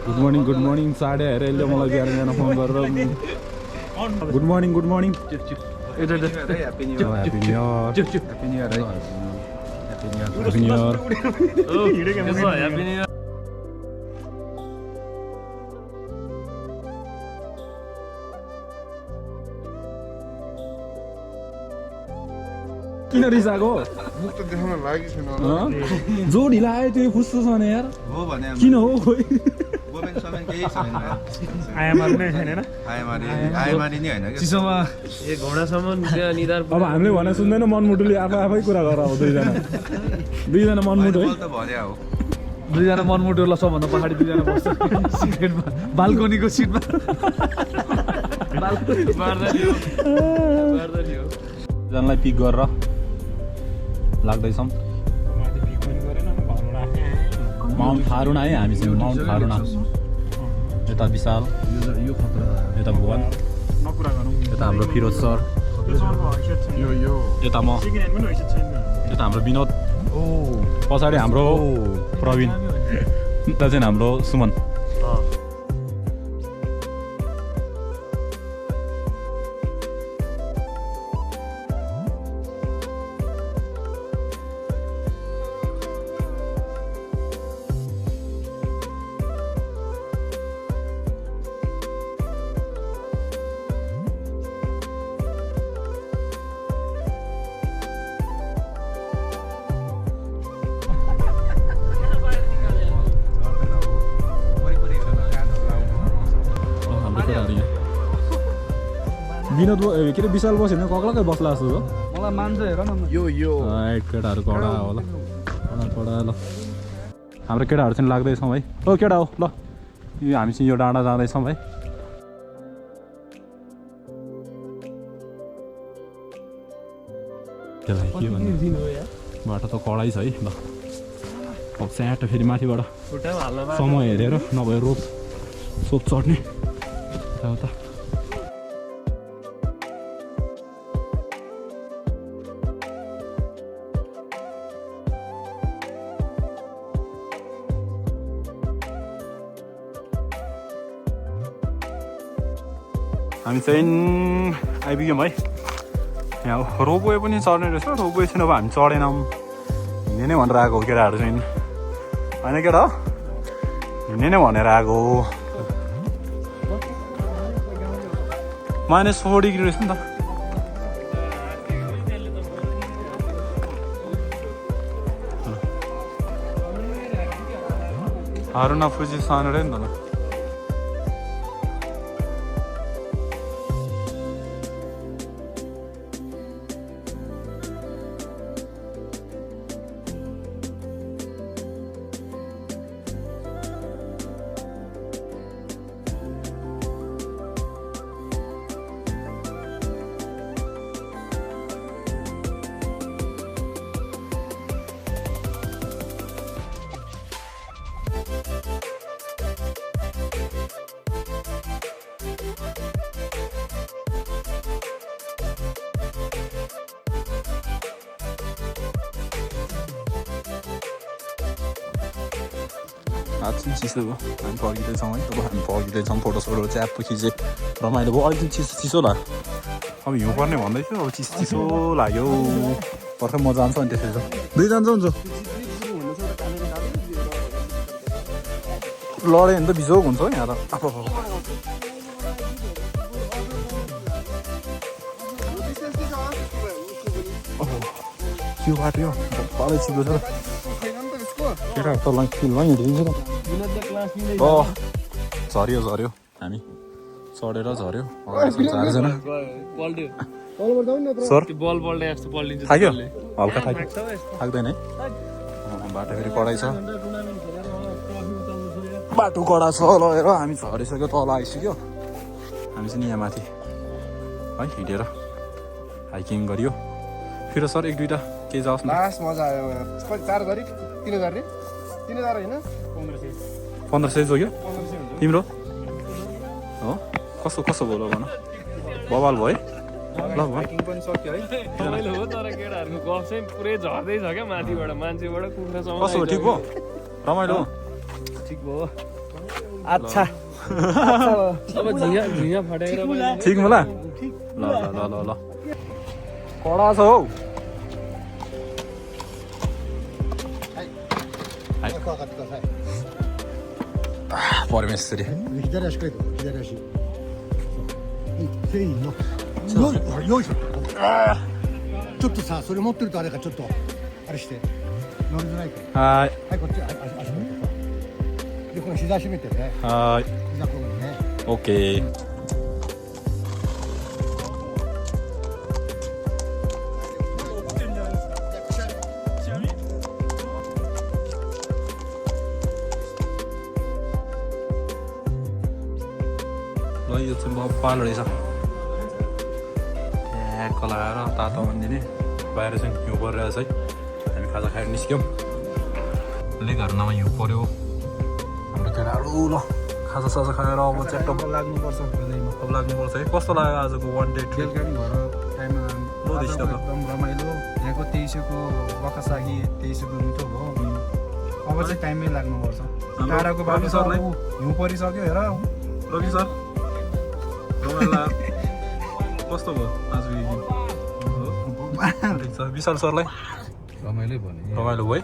Good morning साढे हेरेर यसले मलाई बिहान बिहान फोन गरेर good morning happy new year किन रिसाएको मुख त देखाउन लागि छैन जो ढिला आयो त्यो खुस्छु छ नि यार हो भने किन हो खोइ गोबेन समेन केही छैन आयामारी नै छैन हैन आयमारी नि हैन के चिसोमा एक घोडासम्म त्यहाँ निधार अब हामीले भने सुन्दैन मनमुटुले आफै कुरा गरेर हो दुईजना मनमुटु है त भन्या हो दुईजना मनमुटुलाई सबभन्दा पछाडि दुईजना बस्छ सिक्रेटमा बाल्कनीको सिटमा जनालाई पिक गरेर लाग्दैछौँ माउन्ट थारुना है हामी चाहिँ माउन्ट थारुना यता विशाल यता भुवन यता हाम्रो फिरोज सर यता म यता हाम्रो विनोद पछाडि हाम्रो प्रवीण यता चाहिँ हाम्रो सुमन विनोद के अरे विशाल बस्यो भने कक्लकै बस्ला जस्तो हो मलाई मान्छ हेर न यो केटाहरू कडा होला कडा ल हाम्रो केटाहरू चाहिँ लाग्दैछौँ है ओ केटा हो ल यो हामी चाहिँ यो डाँडा जाँदैछौँ है त्यसलाई के भन्नु बाटो त कडै छ है ल अब स्याट फेरि माथिबाट समय हेरेर नभए रोप सोप चढ्ने यता हामी चाहिँ आइपुग्यौँ है यहाँ रोपवे पनि चढ्ने रहेछ रोपवे छैन अब हामी चढेनौँ हिँड्ने नै भनेर आएको हो केटाहरू चाहिँ होइन केटा हो हिँड्ने नै भनेर आएको हो -4 डिग्री रहेछ नि त हारुना फुजी सानो रे नि त हात चाहिँ चिसो भयो हामी फर्किँदैछौँ है अब हामी फर्किँदैछौँ फोटोसोटो च्याप खिचे रमाइलो भयो अहिले चाहिँ चिसो लाग्यो अब हिउँ पर्ने भन्दैछु अब चिसो लाग्यो भर्खर म जान्छु अनि त्यसरी दुई जान्छ हुन्छ लड्यो भने त बिजोग हुन्छ हो यहाँ त त्यो बाटो यो तलै चिप्लो छ केटाहरू तल फिल्डमा हिँडिदिन्छ त झऱ्यो हामी चढेर झऱ्यो चारजना सर थाक्यो हल्का थाक्दैन है बाटो फेरि कडै छ बाटो कडा छ ल हेर हामी झरिसक्यो तल आइसक्यो हामी चाहिँ यहाँ माथि है हिँडेर हाइकिङ गरियो फेरि सर एक दुईवटा केही जाओस् न मजा आयो 4 गरी 3000 रे 3000 हैन 1500 जोग्यो तिम्रो हो कसो बोलो भन बवाल भयो ल हाइकिङ पनि सक्यो है रमाइलो हो तर केटाहरुको गफ चाहिँ पुरै झर्दै छ क्या माथिबाट मान्छेबाट कुखुरासम्म कसो ठिक भयो रमाइलो ठिक भयो अच्छा अब झिँगा फटाएर ठिक होला ल ल ल ल ल कडा छ हौ परमेश्वरीちょっとさ、それ持ってるとあれか、ちょっとあれして乗りづらいから。はいはい、こっち足元。で、この膝締めてね。はい膝こうね。オッケーल यो चाहिँ म पाल रहेछ कलाएर तातो भनिदिने बाहिर चाहिँ हिउँ परिरहेछ है हामी खाजा खाएर निस्क्यौँ लेखहरूमा हिउँ पऱ्यो हाम्रो केटाहरू ल खाजा साजा खाएर अब च्याटप लाग्नुपर्छ बेलैमा। अब लाग्नुपर्छ है कस्तो लाग्यो आजको वान डे ट्रिप बेलुका नि घर टाइममा लोधिष्ट भयो। एकदम रमाइलो। यहाँको 2300को बकासागी 2300को मिठो भयो। अब चाहिँ टाइममै लाग्नुपर्छ। ताराको बाटो सरलाई हिउँ परिसक्यो हेर। रवि सर रमाइलो कस्तो भयो आज ठिक छ विशाल सरलाई रमाइलो भयो नि। रमाइलो भयो है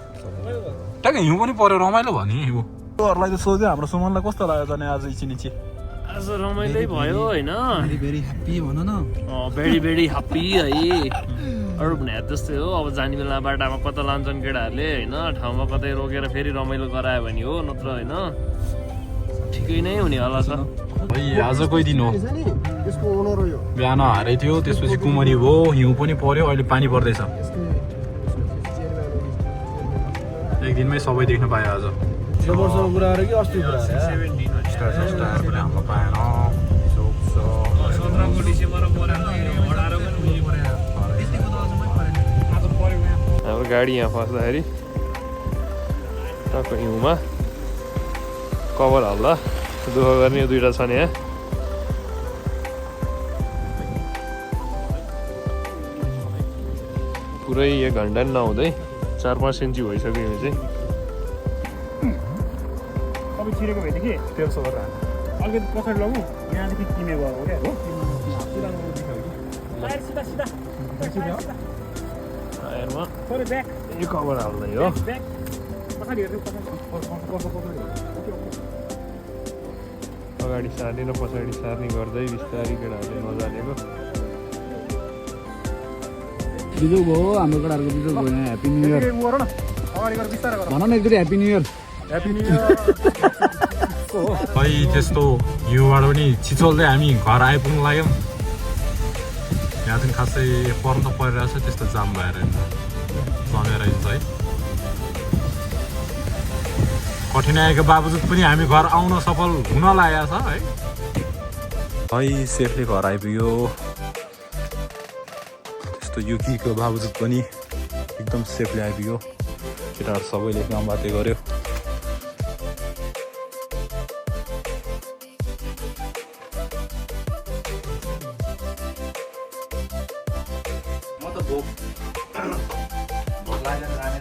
ट्याक्कै हिउँ पनि पऱ्यो रमाइलो भयो नि हिउँ हरूलाई त सोध्यो हाम्रो सुमनलाई कस्तो लाग्यो जाने आज इचिनिची आज रमाइलै भयो होइन भेरी ह्याप्पी भन न। भेरी भेरी ह्याप्पी है अरू भने जस्तै हो अब जाने बेला बाटामा कता लान्छन् केटाहरूले होइन ठाउँमा कतै रोकेर फेरि रमाइलो गरायो भने हो नत्र होइन ठिकै नै हुने होला छ भाइ आजकै दिन हो यसको ओनर हो यो। बिहान हारै थियो त्यसपछि कुमरी भयो हिउँ पनि पर्यो अहिले पानी पर्दैछ एक दिनमै सबै देख्न पायो आज यो वर्षको कुरा अरे कि अस्ति कुरा अरे? स्टार पनि हाम्रो पाएन हाम्रो गाडी यहाँ फस्दाखेरि टक्क हिउँमा कभर हाल्दा दुःख गर्ने दुइटा छन् यहाँ पुरै 1 घन्टा नि नहुँदै 4-5 इन्ची भइसक्यो यो चाहिँ तपाईँ छिरेको भएदेखि तेल सो गरेर अलिकति पछाडि लगौँ यहाँदेखि किमे गएको क्या हो सिधा सिधा टायरमा थोरै ब्याक यो कभर हाल्दै हो ब्याक पछाडि हेर्नु पछाडि अगाडि सार्ने र पछाडि सार्ने गर्दै बिस्तारै केटाहरूले नजानेको बिजोग भयो हाम्रो केटाहरूको बिजोग भयो यहाँ ह्याप्पी न्यू इयर गर न अगाडि गएर बिस्तारै गर भन न एकचोटि happy new year. Happy new year खै त्यस्तो हिउँबाट पनि छिचोल्दै हामी घर आइपुग्नु लाग्यौँ यहाँ चाहिँ खासै पर्न त परिरहेछ त्यस्तो जाम भएर जमेर हिँड्छ है कठिनाइको बावजुद पनि हामी घर आउन सफल हुन लागेको छ है है सेफली घर आइपुग्यो त्यस्तो युकीको बावजुद पनि एकदम सेफली आइपुग्यो केटाहरू सबैले काम बाते गर्यो म त भोक लागेर